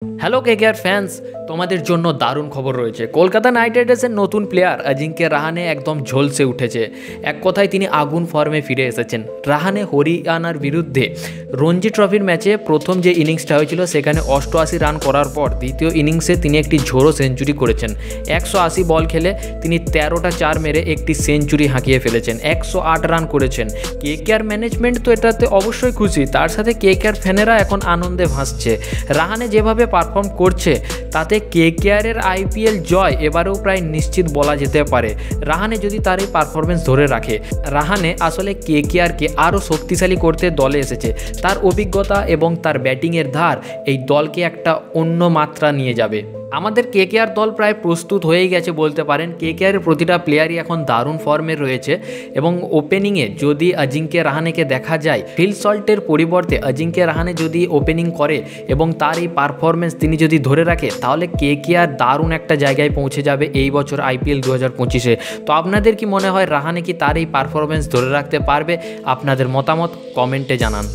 Hello KKR fans, তোমাদের জন্য দারুণ খবর রয়েছে। কলকাতা নাইট রাইডার্সের নতুন প্লেয়ার অজিঙ্ক্য রাহানে একদম ঝলসে উঠেছে। এক কথায় তিনি আগুন ফর্মে ফিরে এসেছেন। রাহানে হরিয়ানার বিরুদ্ধে রঞ্জি ট্রফির ম্যাচে প্রথম যে ইনিংসটা হয়েছিল সেখানে 88 রান করার পর দ্বিতীয় ইনিংসে তিনি একটি ঝোড়ো সেঞ্চুরি করেছেন। 180 বল খেলে তিনি 13টা চার মেরে একটি সেঞ্চুরি হাঁকিয়ে ফেলেছেন। 108 রান করেছেন। কেকেআর ম্যানেজমেন্ট তো এটাতে অবশ্যই খুশি, তার সাথে কেকেআর ফ্যানেরা এখন আনন্দে ভাসছে। রাহানে যেভাবে পারফর্ম করছে তাতে কেকেআরের আইপিএল জয় এবারেও প্রায় নিশ্চিত বলা যেতে পারে। রাহানে যদি তার এই পারফরমেন্স ধরে রাখে, রাহানে আসলে কেকেআরকে আরও শক্তিশালী করতে দলে এসেছে। তার অভিজ্ঞতা এবং তার ব্যাটিংয়ের ধার এই দলকে একটা অন্য মাত্রা নিয়ে যাবে। আমাদের কেকেআর দল প্রায় প্রস্তুত হয়েই গেছে বলতে পারেন। কেকেআরের প্রতিটা প্লেয়ারই এখন দারুণ ফর্মে রয়েছে এবং ওপেনিংয়ে যদি অজিঙ্ক্য রাহানেকে দেখা যায়, ফিল সল্টের পরিবর্তে অজিঙ্ক্য রাহানে যদি ওপেনিং করে এবং তার এই পারফরমেন্স তিনি যদি ধরে রাখে, তাহলে কেকেআর দারুণ একটা জায়গায় পৌঁছে যাবে এই বছর আইপিএল 2025-এ। তো আপনাদের কি মনে হয় রাহানে কি তার এই পারফরমেন্স ধরে রাখতে পারবে? আপনাদের মতামত কমেন্টে জানান।